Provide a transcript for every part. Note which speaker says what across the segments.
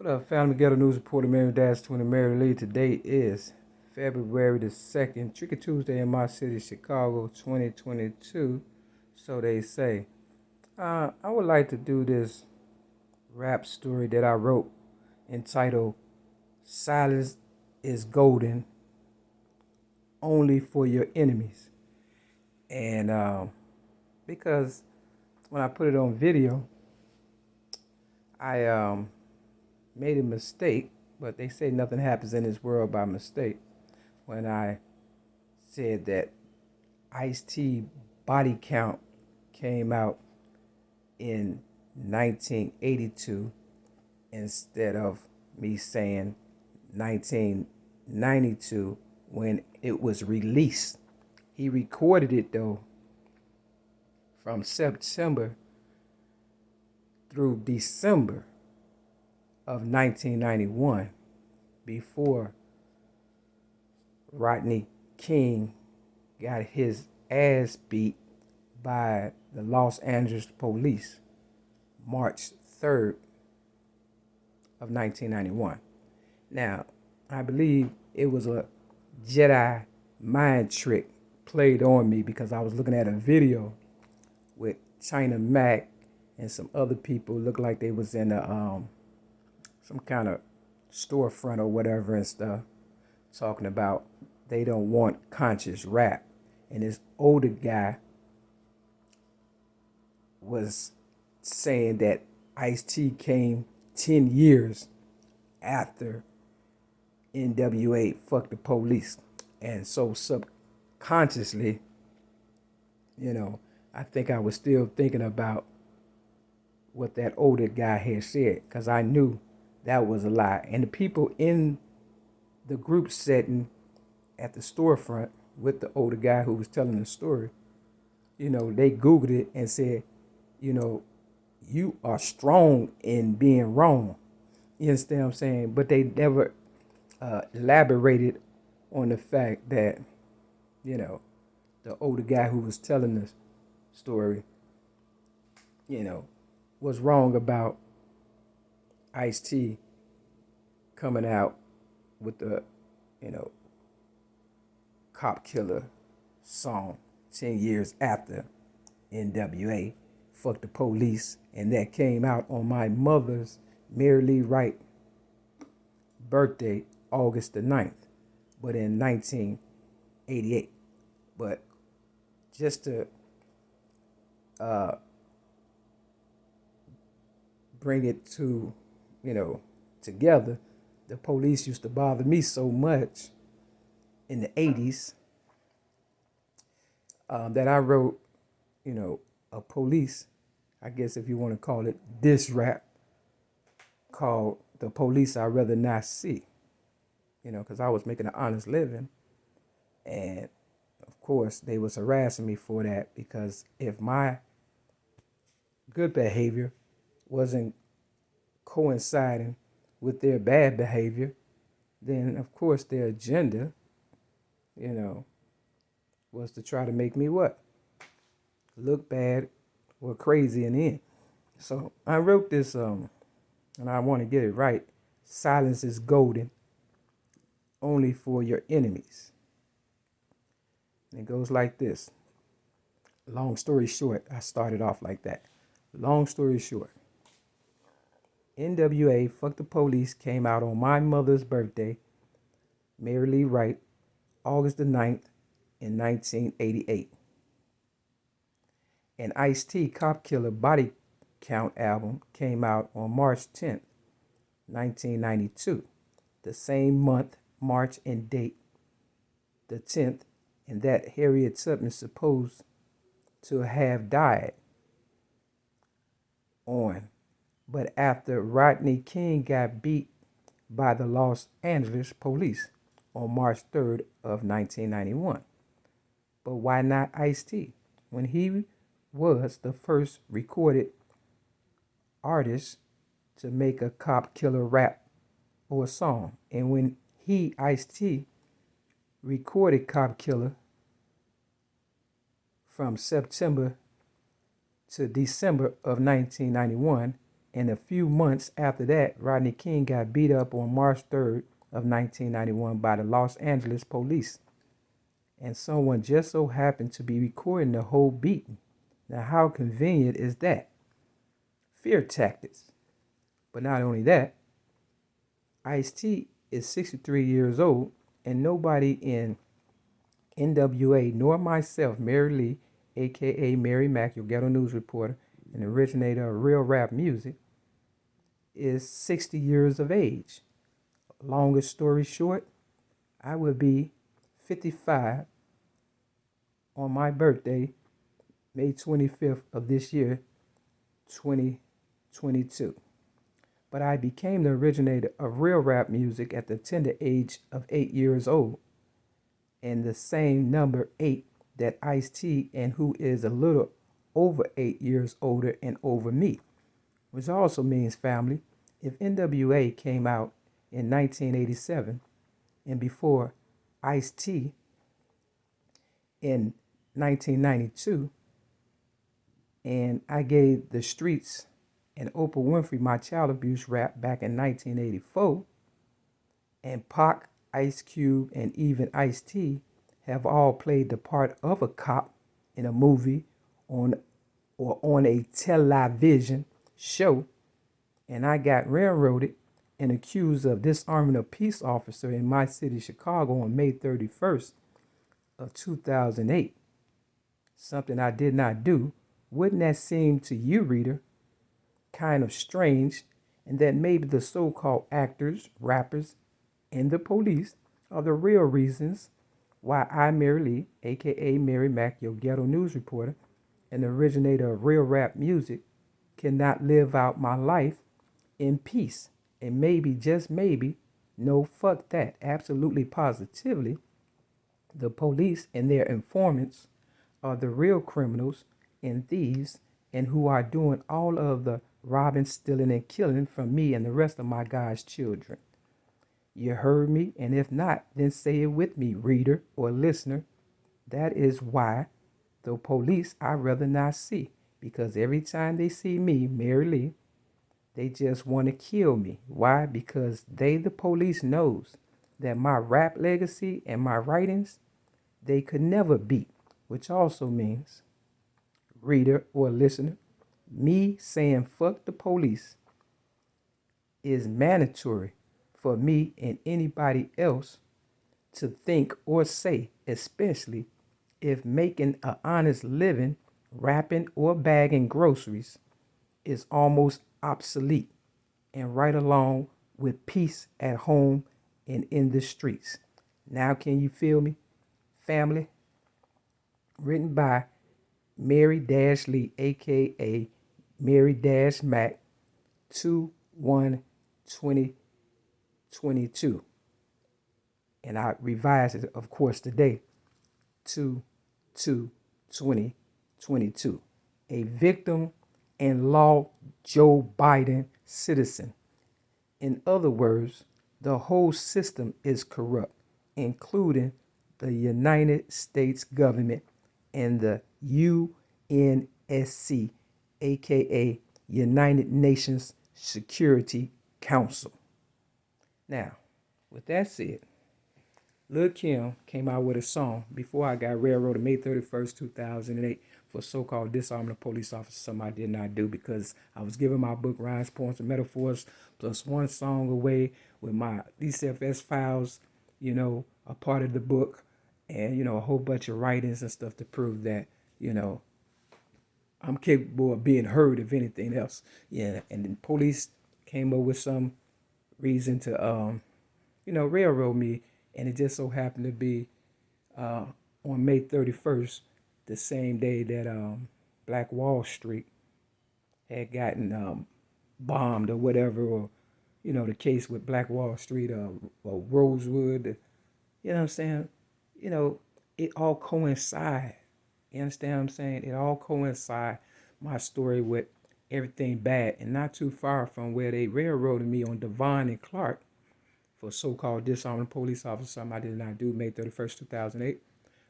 Speaker 1: What up, family? Ghetto News Reporter Mary Dash 20 Mary Lee. Today is February the 2nd, Tricky Tuesday in my city, Chicago, 2022. So they say. I would like to do this rap story that I wrote entitled Silence is Golden Only for Your Enemies. And because when I put it on video, I made a mistake, but they say nothing happens in this world by mistake. When I said that Ice-T body count came out in 1982 instead of me saying 1992 when it was released. He recorded it though from September through December of 1991 before Rodney King got his ass beat by the Los Angeles police March 3rd of 1991. Now, I believe it was a Jedi mind trick played on me because I was looking at a video with China Mac and some other people looked like they was in a some kind of storefront or whatever and stuff, talking about they don't want conscious rap. And this older guy was saying that Ice-T came 10 years after NWA Fuck the Police. And so subconsciously, I think I was still thinking about what that older guy had said because I knew that was a lie. And the people in the group setting at the storefront with the older guy who was telling the story, they Googled it and said, you are strong in being wrong. You understand what I'm saying? But they never elaborated on the fact that, the older guy who was telling the story, was wrong about Ice-T coming out with the, cop killer song 10 years after NWA Fuck the Police, and that came out on my mother's Mary Lee Wright birthday, August the 9th, but in 1988. But just to bring it to, together, the police used to bother me so much in the 80s that I wrote, a police, I guess if you want to call it, diss rap called The Police I'd Rather Not See, because I was making an honest living. And of course, they was harassing me for that because if my good behavior wasn't coinciding with their bad behavior, then of course their agenda, was to try to make me what? Look bad or crazy in the end. So I wrote this, and I want to get it right. Silence is golden only for your enemies. And it goes like this. Long story short, I started off like that. Long story short, NWA Fuck the Police came out on my mother's birthday, Mary Lee Wright, August the 9th in 1988. And Ice-T Cop Killer Body Count album came out on March 10th, 1992. The same month, March and date, the 10th, and that Harriet Tubman is supposed to have died on. But after Rodney King got beat by the Los Angeles police on March 3rd of 1991. But why not Ice-T when he was the first recorded artist to make a cop killer rap or a song? And when Ice-T, recorded Cop Killer from September to December of 1991, And a few months after that, Rodney King got beat up on March 3rd of 1991 by the Los Angeles police. And someone just so happened to be recording the whole beating. Now, how convenient is that? Fear tactics. But not only that, Ice-T is 63 years old, and nobody in NWA nor myself, Mary Lee, aka Mary Mack, your ghetto news reporter and originator of real rap music, is 60 years of age. Longest story short, I will be 55 on my birthday, May 25th of this year, 2022. But I became the originator of real rap music at the tender age of 8 years old, and the same number 8 that Ice-T, and who is a little over 8 years older and over me, which also means, family, if NWA came out in 1987 and before Ice-T in 1992, and I gave the streets and Oprah Winfrey my child abuse rap back in 1984, and Pac, Ice Cube, and even Ice-T have all played the part of a cop in a movie on a television show, and I got railroaded and accused of disarming a peace officer in my city, Chicago, on May 31st of 2008, something I did not do. Wouldn't that seem to you, reader, kind of strange, and that maybe the so-called actors, rappers, and the police are the real reasons why I, Mary Lee, aka Mary Mack, your ghetto news reporter and originator of real rap music, cannot live out my life in peace? And maybe, just maybe, no, fuck that, absolutely positively, the police and their informants are the real criminals and thieves, and who are doing all of the robbing, stealing, and killing from me and the rest of my God's children. You heard me, and if not, then say it with me, reader or listener. That is why the police I'd rather not see, because every time they see me, Mary Lee, they just want to kill me. Why? Because they, the police, knows that my rap legacy and my writings, they could never beat, which also means, reader or listener, me saying fuck the police is mandatory for me and anybody else to think or say, especially if making an honest living, rapping or bagging groceries is almost obsolete, and right along with peace at home and in the streets. Now can you feel me, family? Written by Mary Lee, aka Mary Mack, 2/1/2022. And I revised it, of course, today, 2/2/2022. A victim and law Joe Biden citizen. In other words, the whole system is corrupt, including the United States government and the UNSC, aka United Nations Security Council. Now, with that said, Lil Kim came out with a song before I got railroaded May 31st, 2008 for so-called disarming a police officer, something I did not do because I was giving my book Rhymes, Poems, and Metaphors plus one song away with my DCFS files, a part of the book, and, a whole bunch of writings and stuff to prove that, I'm capable of being heard, if anything else. Yeah, and then police came up with some reason to, railroad me, and it just so happened to be on May 31st, the same day that Black Wall Street had gotten bombed or whatever, or, the case with Black Wall Street or Rosewood, you know what I'm saying? It all coincide. You understand what I'm saying? It all coincide, my story, with everything bad, and not too far from where they railroaded me on Devon and Clark for so-called disarming police officer, something I did not do, May 31st, 2008.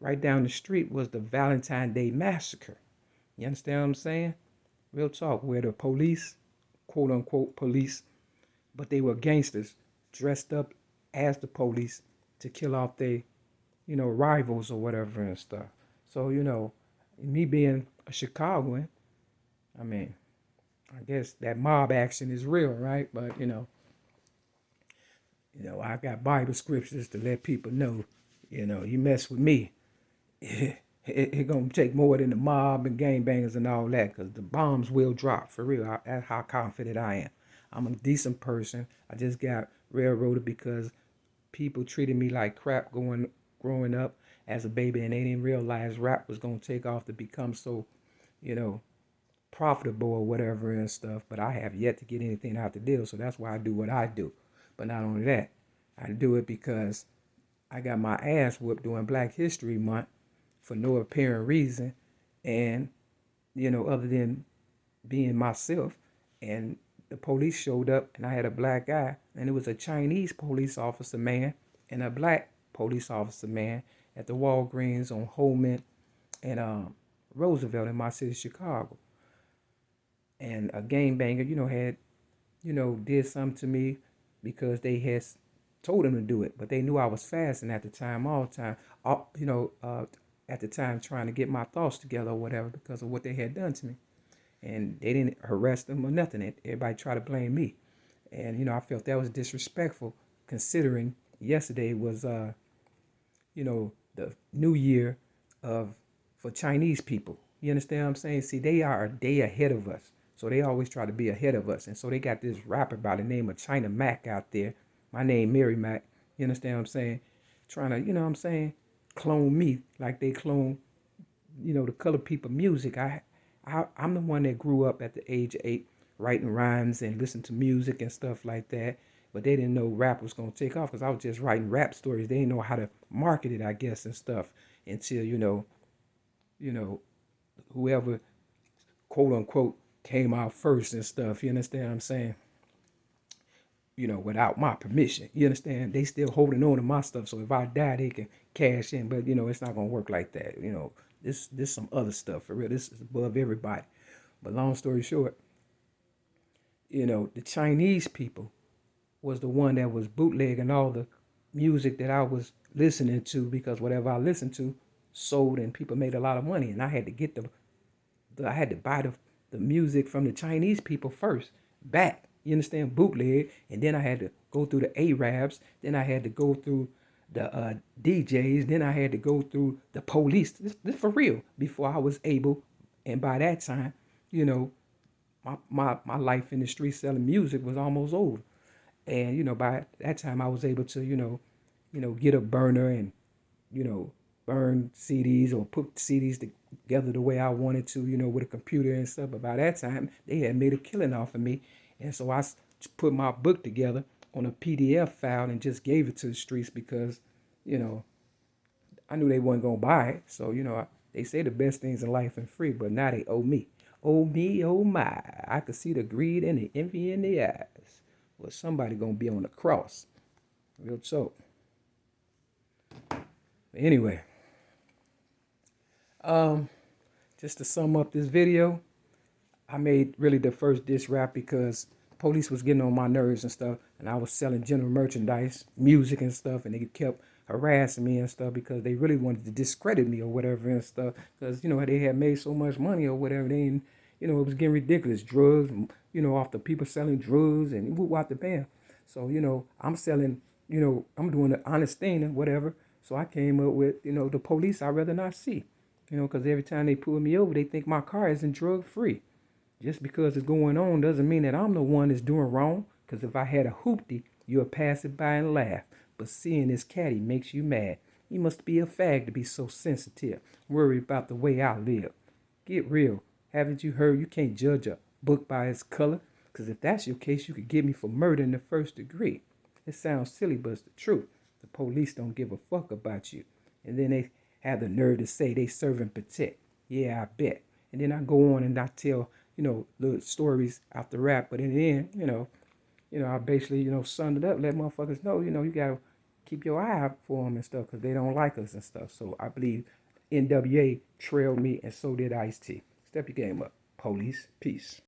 Speaker 1: Right down the street was the Valentine's Day Massacre. You understand what I'm saying? Real talk, where the police quote unquote police, but they were gangsters dressed up as the police to kill off their, rivals or whatever and stuff. So, me being a Chicagoan, I mean, I guess that mob action is real, right? But I got Bible scriptures to let people know, you mess with me, it gonna take more than the mob and gangbangers and all that, because the bombs will drop for real. That's how confident I am. I'm a decent person. I just got railroaded because people treated me like crap growing up as a baby, and they didn't realize rap was gonna take off to become so, you know, profitable or whatever and stuff. But I have yet to get anything out the deal, so that's why I do what I do. But not only that, I do it because I got my ass whooped during Black History Month for no apparent reason, and other than being myself. And the police showed up, and I had a black guy, and it was a Chinese police officer man and a black police officer man at the Walgreens on Holman and Roosevelt in my city, Chicago. And a gangbanger, had, did something to me because they had told him to do it, but they knew I was fasting at the time, all the time, at the time trying to get my thoughts together or whatever because of what they had done to me. And they didn't arrest them or nothing. Everybody tried to blame me. And, I felt that was disrespectful considering yesterday was, the new year for Chinese people. You understand what I'm saying? See, they are a day ahead of us. So they always try to be ahead of us. And so they got this rapper by the name of China Mac out there. My name, Mary Mac. You understand what I'm saying? Trying to, clone me like they clone, the colored people music. I'm the one that grew up at the age of 8 writing rhymes and listening to music and stuff like that. But they didn't know rap was going to take off because I was just writing rap stories. They didn't know how to market it, I guess, and stuff until, whoever, quote unquote, came out first and stuff. You understand what I'm saying? Without my permission. You understand? They still holding on to my stuff. So if I die, they can cash in. But, it's not going to work like that. This some other stuff for real. This is above everybody. But long story short, the Chinese people was the one that was bootlegging all the music that I was listening to because whatever I listened to sold and people made a lot of money. And I had to get I had to buy the music from the Chinese people first back. You understand? Bootleg. And then I had to go through the Arabs. Then I had to go through the DJs. Then I had to go through the police. This for real. Before I was able, and by that time, my life in the street selling music was almost over. And, by that time I was able to, get a burner and, burn CDs or put CDs together the way I wanted to, with a computer and stuff. But by that time, they had made a killing off of me. And so I put my book together on a PDF file and just gave it to the streets because, I knew they wasn't going to buy it. So, they say the best things in life are free, but now they owe me. Oh me, oh my. I could see the greed and the envy in their eyes. Well, somebody going to be on the cross. Real talk. Anyway. Just to sum up this video, I made really the first diss rap because police was getting on my nerves and stuff, and I was selling general merchandise, music and stuff, and they kept harassing me and stuff because they really wanted to discredit me or whatever and stuff because, they had made so much money or whatever. They didn't, it was getting ridiculous. Drugs, off the people selling drugs and whoop out the band. So, I'm selling, I'm doing the honest thing and whatever. So I came up with, the police I'd rather not see. Because every time they pull me over, they think my car isn't drug free. Just because it's going on doesn't mean that I'm the one that's doing wrong. Because if I had a hoopty, you'll pass it by and laugh. But seeing this caddy makes you mad. You must be a fag to be so sensitive. Worry about the way I live. Get real. Haven't you heard you can't judge a book by its color? Because if that's your case, you could get me for murder in the first degree. It sounds silly, but it's the truth. The police don't give a fuck about you. And then they have the nerve to say they serve and protect. Yeah, I bet. And then I go on and I tell, little stories after rap. But in the end, I basically, summed it up, let motherfuckers know, you got to keep your eye out for them and stuff because they don't like us and stuff. So I believe NWA trailed me and so did Ice-T. Step your game up. Police, peace.